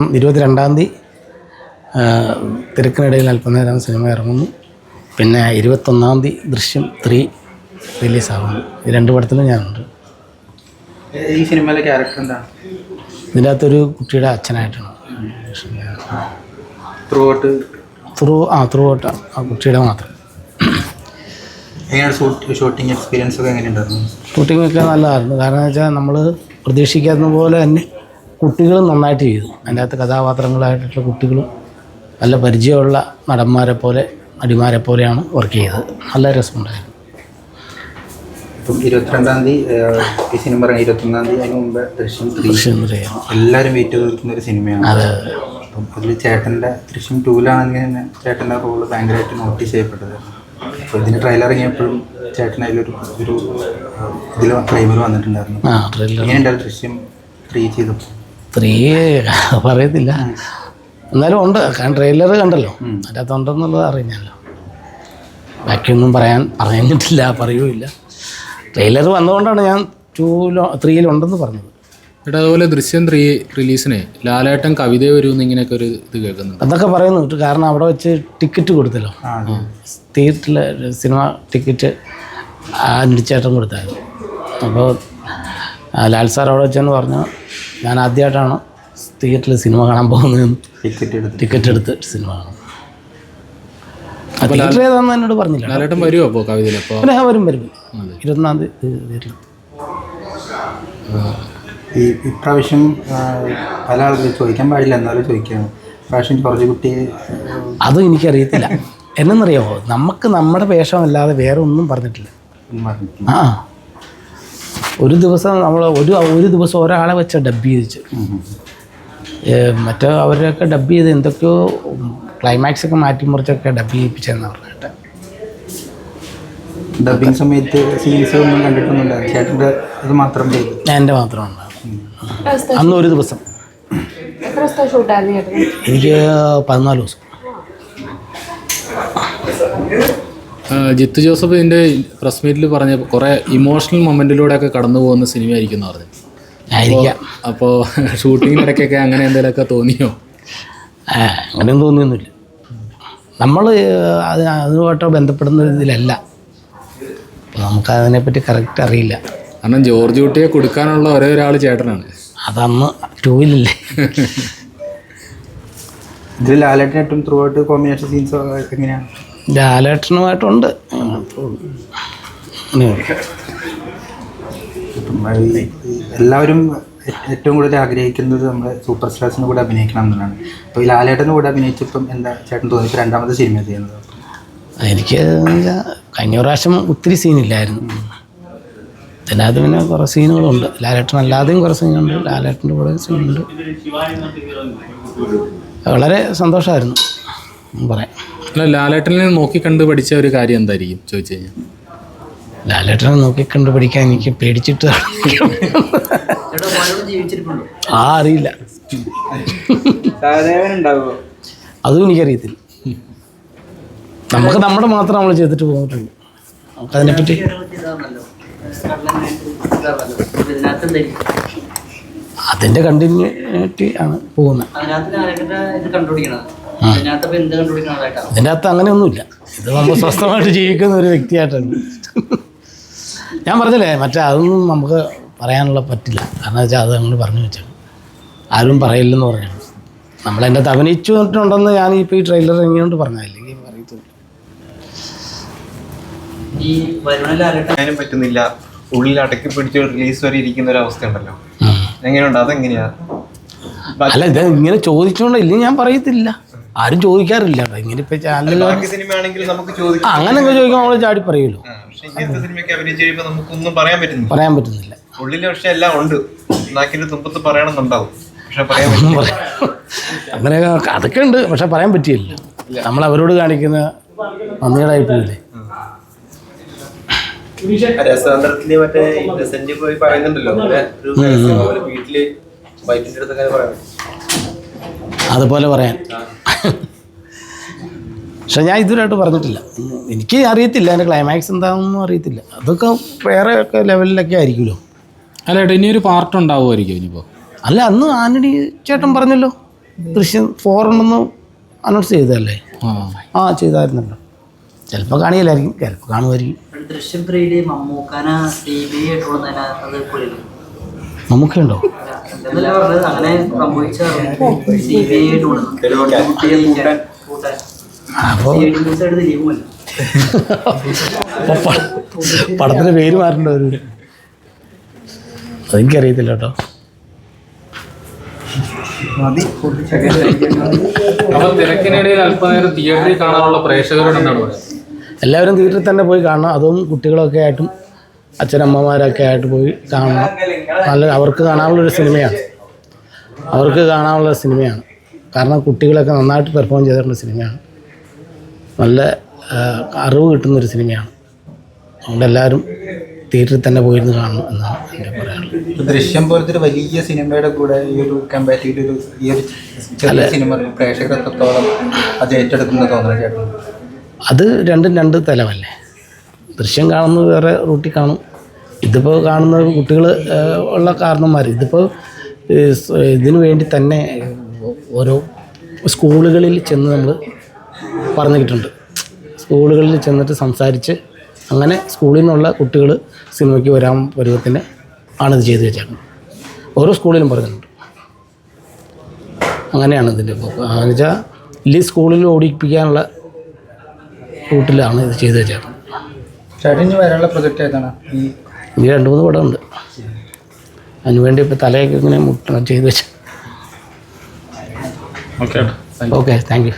22-ാം തീയതി തിരക്കിനിടയിൽ അല്പനേരം സിനിമ ഇറങ്ങുന്നു. പിന്നെ 21-ാം തീയതി ദൃശ്യം 3 റിലീസാകുന്നു. ഈ 2 പടത്തിലും ഞാനുണ്ട്. ഈ സിനിമയിലെ ക്യാരക്ടർ എന്താണ്? ഇതിൻ്റെ അകത്തൊരു കുട്ടിയുടെ അച്ഛനായിട്ടാണ്. ത്രൂ ഔട്ട് ആ കുട്ടിയുടെ മാത്രം. എങ്ങനെയാണ് ഷൂട്ടിംഗ് എക്സ്പീരിയൻസ് ഒക്കെ എങ്ങനെയുണ്ടായിരുന്നു? ഷൂട്ടിംഗ് ഒക്കെ നല്ലതായിരുന്നു. കാരണം എന്ന് വെച്ചാൽ നമ്മൾ പ്രതീക്ഷിക്കാവുന്ന പോലെ തന്നെ കുട്ടികളും നന്നായിട്ട് ചെയ്തു. അതിൻ്റെ അകത്ത് കഥാപാത്രങ്ങളായിട്ടുള്ള കുട്ടികളും നല്ല പരിചയമുള്ള നടന്മാരെ പോലെ നടിമാരെ പോലെയാണ് വർക്ക് ചെയ്തത്. നല്ല രസമുണ്ടായിരുന്നു. ഇപ്പം 22-ാം തീയതി ഈ സിനിമ ഇറങ്ങി, 21-ാം തീയതി അതിന് മുമ്പ് ദൃശ്യം 3 എല്ലാവരും വെയിറ്റ് ചെയ്ത് നിൽക്കുന്ന ഒരു സിനിമയാണ്. അപ്പം അതിൽ ചേട്ടൻ്റെ ദൃശ്യം 2-ലാണെങ്കിൽ തന്നെ ചേട്ടൻ്റെ റോള് ഭയങ്കരമായിട്ട് നോട്ടീസ് ചെയ്യപ്പെട്ടത്. അപ്പോൾ ഇതിന് ട്രെയിലർ ഇറങ്ങിയപ്പോഴും ചേട്ടൻ അതിലൊരു ഇതിൽ ട്രെയിലർ വന്നിട്ടുണ്ടായിരുന്നു. എങ്ങനെയുണ്ടായിരുന്നു ദൃശ്യം 3 ചെയ്തപ്പോൾ? 3 പറയത്തില്ല, എന്നാലും ഉണ്ട്. കാരണം ട്രെയിലർ കണ്ടല്ലോ, അതിനകത്ത് ഉണ്ടെന്നുള്ളത് അറിഞ്ഞല്ലോ. ബാക്കിയൊന്നും പറഞ്ഞിട്ടില്ല, പറയുമില്ല. ട്രെയിലർ വന്നതുകൊണ്ടാണ് ഞാൻ 3-ലുണ്ടെന്ന് പറഞ്ഞത്. ചേട്ടാ, അതുപോലെ ദൃശ്യം 3 റിലീസിനെ ലാലേട്ടൻ കവിത വരുമെന്ന് ഇങ്ങനെയൊക്കെ ഒരു ഇത് കേൾക്കുന്നുണ്ട്. അതൊക്കെ പറയുന്നു. കാരണം അവിടെ വെച്ച് ടിക്കറ്റ് കൊടുത്തല്ലോ, തിയേറ്ററിൽ സിനിമ ടിക്കറ്റ് ചേട്ടൻ കൊടുത്തായിരുന്നു. അപ്പോൾ ലാൽ സാർ അവിടെ വെച്ചെന്ന് പറഞ്ഞു, ഞാൻ ആദ്യമായിട്ടാണ് തിയേറ്ററിൽ സിനിമ കാണാൻ പോകുന്നതെന്ന്. ടിക്കറ്റ് എടുത്ത് സിനിമ കാണും. തിയേറ്റർ ഏതാണെന്ന് എന്നോട് പറഞ്ഞില്ല. ലാലേട്ടൻ വരുമോ അപ്പോൾ കവിതയിൽ? അപ്പോൾ പിന്നെ വരും 21-ാം തീയതി. ഈ ഇപ്രാവശ്യം പല ആളുകൾ ചോദിക്കാൻ പാടില്ല, എന്നാലും ചോദിക്കുകയാണ്. ഇപ്രാവശ്യം കുറച്ച് കുട്ടി അതും എനിക്കറിയത്തില്ല. എന്നറിയാമോ, നമുക്ക് നമ്മുടെ വേഷമല്ലാതെ വേറെ ഒന്നും പറഞ്ഞിട്ടില്ല. ഒരു ദിവസം നമ്മൾ ഒരു ദിവസം ഒരാളെ വെച്ച് ഡബ് ചെയ്യിച്ച്, മറ്റേ അവരൊക്കെ ഡബ് ചെയ്ത് എന്തൊക്കെയോ ക്ലൈമാക്സൊക്കെ മാറ്റിമുറിച്ചൊക്കെ ഡബ് ചെയ്യിപ്പിച്ചെന്ന് പറഞ്ഞിട്ട്. ഡബിങ് സമയത്ത് സീൻസ് ഒന്നും കണ്ടിട്ടൊന്നുമില്ല. ചേട്ടൻ്റെ ഇത് മാത്രം ചെയ്തു. എൻ്റെ മാത്രമാണ് അന്ന് ഒരു ദിവസം. എനിക്ക് 14 ദിവസം. ജിത്തു ജോസഫ് ഇതിൻ്റെ പ്രസ് മീറ്റിൽ പറഞ്ഞ കുറേ ഇമോഷണൽ മൊമെൻറ്റിലൂടെയൊക്കെ കടന്നു പോകുന്ന സിനിമ ആയിരിക്കും എന്ന് പറഞ്ഞു. അപ്പോൾ ഷൂട്ടിങ്ങിനിടയ്ക്കൊക്കെ അങ്ങനെ എന്തെങ്കിലുമൊക്കെ തോന്നിയോ? അങ്ങനെയൊന്നും തോന്നിയൊന്നുമില്ല. നമ്മൾ അതുമായിട്ട് ബന്ധപ്പെടുന്ന ഇതിലല്ല, അപ്പോൾ നമുക്കതിനെപ്പറ്റി കറക്റ്റ് അറിയില്ല. കാരണം ജോർജ് കുട്ടിയെ കൊടുക്കാനുള്ള ഒരേ ഒരാൾ ചേട്ടനാണ്. അതന്ന് 2-ലല്ലേ. ഇതിൽ ലാലേട്ടനായിട്ടും ത്രൂ ഔട്ട് കോമ്പിനേഷൻ സീൻസ് എങ്ങനെയാണ്? ലാലേട്ടനുമായിട്ടുണ്ട്. എല്ലാവരും ഏറ്റവും കൂടുതൽ ആഗ്രഹിക്കുന്നത് നമ്മുടെ സൂപ്പർ സ്റ്റാർസിൻ്റെ കൂടെ അഭിനയിക്കണം എന്നുള്ളതാണ്. അപ്പോൾ ഈ ലാലേട്ടൻ്റെ കൂടെ അഭിനയിച്ചപ്പം എന്താ ചേട്ടൻ തോന്നി? ഇപ്പോൾ 2ാമത്തെ സിനിമ ചെയ്യുന്നത്. എനിക്ക് കഴിഞ്ഞ പ്രാവശ്യം ഒത്തിരി സീനില്ലായിരുന്നു. ഇതിനകത്ത് പിന്നെ കുറേ സീനുകളുണ്ട്. ലാലേട്ടൻ അല്ലാതെയും കുറേ സീനുണ്ട്, ലാലേട്ടൻ്റെ കൂടെ സീനുണ്ട്. വളരെ സന്തോഷമായിരുന്നു പറയാം. അല്ല, ലാലേട്ടനെ നോക്കിക്കണ്ട് പഠിച്ച ഒരു കാര്യം എന്തായിരിക്കും ചോദിച്ചു കഴിഞ്ഞാൽ? ലാലേട്ടനെ നോക്കിക്കണ്ട് പഠിക്കാൻ എനിക്ക് പേടിച്ചിട്ട് അറിയില്ല. അതും എനിക്കറിയത്തില്ല. നമുക്ക് നമ്മുടെ മാത്രം നമ്മൾ ചെയ്തിട്ട് പോന്നിട്ടുണ്ട്. നമുക്കതിനെപ്പറ്റി അതിൻ്റെ കണ്ടിന്യൂറ്റി ആണ് പോകുന്നത്. ഇതിൻ്റെ അകത്ത് അങ്ങനെയൊന്നുമില്ല. ഇത് നമ്മൾ സ്വസ്ഥമായിട്ട് ജീവിക്കുന്ന ഒരു വ്യക്തിയായിട്ടാണ്. ഞാൻ പറഞ്ഞില്ലേ, മറ്റേ അതൊന്നും നമുക്ക് പറയാനുള്ള പറ്റില്ല. കാരണം വെച്ചാൽ അത് നമ്മൾ പറഞ്ഞു വെച്ചാൽ ആരും പറയില്ലെന്ന് പറഞ്ഞാണ്. നമ്മളതിൻ്റെ അകത്ത് അഭിനയിച്ചിട്ടുണ്ടെന്ന് ഞാൻ ഇപ്പോൾ ഈ ട്രെയിലർ ഇറങ്ങിയോണ്ട് പറഞ്ഞതല്ലെങ്കിൽ പറയത്തില്ല. ഈ പറ്റുന്നില്ല, ഉള്ളിൽ അടക്കി പിടിച്ച് റിലീസ് വരെ ഇരിക്കുന്ന ഒരു അവസ്ഥ ഉണ്ടല്ലോ, എങ്ങനെയുണ്ട്? അതെങ്ങനെയാ? അല്ല, ഇത് ഇങ്ങനെ ചോദിച്ചോണ്ടില്ല, ഞാൻ പറയത്തില്ല. ആരും ചോദിക്കാറില്ല. ഇങ്ങനെ ഇപ്പൊ സിനിമയാണെങ്കിൽ നമുക്ക് അങ്ങനെയൊക്കെ ചോദിക്കുമ്പോൾ നമ്മൾ ചാടി പറയുമല്ലോ. നമുക്കൊന്നും പറയാൻ പറ്റുന്നില്ല. ഉള്ളിൽ പക്ഷെ എല്ലാം ഉണ്ട്, നാക്കിന്റെ തുമ്പത്ത് പറയണമെന്നുണ്ടാവും, പക്ഷെ അങ്ങനെയൊക്കെ അതൊക്കെ ഉണ്ട്, പക്ഷെ പറയാൻ പറ്റിയില്ല. നമ്മൾ അവരോട് കാണിക്കുന്ന നന്ദികളായിട്ടില്ലേ. രസതന്ത്രത്തില് മറ്റേ ഇന്നസെന്റ് പോയി പറയുന്നുണ്ടല്ലോ, വീട്ടില് വൈറ്റിന്റെ അടുത്തൊക്കെ പറയാം, അതുപോലെ പറയാൻ. പക്ഷെ ഞാൻ ഇതുവരെയായിട്ട് പറഞ്ഞിട്ടില്ല. എനിക്ക് അറിയത്തില്ല അതിൻ്റെ ക്ലൈമാക്സ് എന്താണെന്നൊന്നും അറിയത്തില്ല. അതൊക്കെ വേറെ ഒക്കെ ലെവലിലൊക്കെ ആയിരിക്കുമല്ലോ. അല്ല, ഇനിയൊരു പാർട്ട് ഉണ്ടാവുമായിരിക്കും ഇനിയിപ്പോൾ? അല്ല, അന്ന് ആന്റണി ചേട്ടൻ പറഞ്ഞല്ലോ ദൃശ്യം 4 ഉണ്ടെന്ന് അനൗൺസ് ചെയ്തതല്ലേ? ആ ചെയ്തായിരുന്നല്ലോ. ചിലപ്പോൾ കാണിയില്ലായിരിക്കും, ചിലപ്പോൾ കാണുമായിരിക്കും. ദൃശ്യം 3 മമ്മൂക്കാന മമ്മൂക്കയുണ്ടോ? അങ്ങനെ സംഭവിച്ച അപ്പോൾ പടത്തിന് പേര് മാറേണ്ട ഒരു അതെനിക്കറിയത്തില്ല കേട്ടോ. തിരക്കിനിടയിൽ അല്പനേരം തിയേറ്ററിൽ കാണാനുള്ള പ്രേക്ഷകരോട് എന്താണ് പറയുക? എല്ലാവരും തിയേറ്ററിൽ തന്നെ പോയി കാണണം. അതും കുട്ടികളൊക്കെ ആയിട്ടും അച്ഛനമ്മമാരൊക്കെ ആയിട്ട് പോയി കാണണം. നല്ല അവർക്ക് കാണാനുള്ളൊരു സിനിമയാണ്. കാരണം കുട്ടികളൊക്കെ നന്നായിട്ട് പെർഫോം ചെയ്തിട്ടുള്ള സിനിമയാണ്. നല്ല അറിവ് കിട്ടുന്നൊരു സിനിമയാണ്. അതുകൊണ്ട് എല്ലാവരും തിയേറ്ററിൽ തന്നെ പോയിരുന്ന് കാണണം എന്നാണ് എനിക്ക് പറയാനുള്ളത്. ദൃശ്യം പോലത്തെ ഒരു വലിയ സിനിമയുടെ കൂടെ ഈ ഒരു കമ്പാരിറ്റീവ് ഈ ഒരു ചെറിയ സിനിമ പ്രേക്ഷകർ എത്രത്തോളം അത് ഏറ്റെടുക്കുന്ന തോന്നുന്നു ചേട്ടൻ? അത് രണ്ടും രണ്ട് തലമല്ലേ. ദൃശ്യം കാണുന്നത് വേറെ റൂട്ടിൽ കാണും. ഇതിപ്പോൾ കാണുന്ന കുട്ടികൾ ഉള്ള കാരണന്മാർ ഇതിപ്പോൾ ഇതിനു വേണ്ടി തന്നെ ഓരോ സ്കൂളുകളിൽ ചെന്ന് നമ്മൾ പറഞ്ഞിട്ടുണ്ട്. സ്കൂളുകളിൽ ചെന്നിട്ട് സംസാരിച്ച് അങ്ങനെ സ്കൂളിൽ നിന്നുള്ള കുട്ടികൾ സിനിമയ്ക്ക് വരാൻ പരുവത്തിന് ആണിത് ചെയ്തു വെച്ചേക്കുന്നത്. ഓരോ സ്കൂളിലും പറഞ്ഞിട്ടുണ്ട്. അങ്ങനെയാണ് ഇതിൻ്റെ ഇപ്പോൾ എന്ന് വെച്ചാൽ ഈ സ്കൂളിൽ ഓടിപ്പിക്കാനുള്ള റൂട്ടിലാണ് ഇത് ചെയ്തു വെച്ചേക്കുന്നത്. ചേട്ടന് വരാനുള്ള പ്രൊജക്റ്റ് ഏതാണ്? ഇനി 2-3 പടമുണ്ട്. അതിനുവേണ്ടി ഇപ്പോൾ തലയൊക്കെ ഇങ്ങനെ ചെയ്തു വെച്ച. Okay, okay, thank you.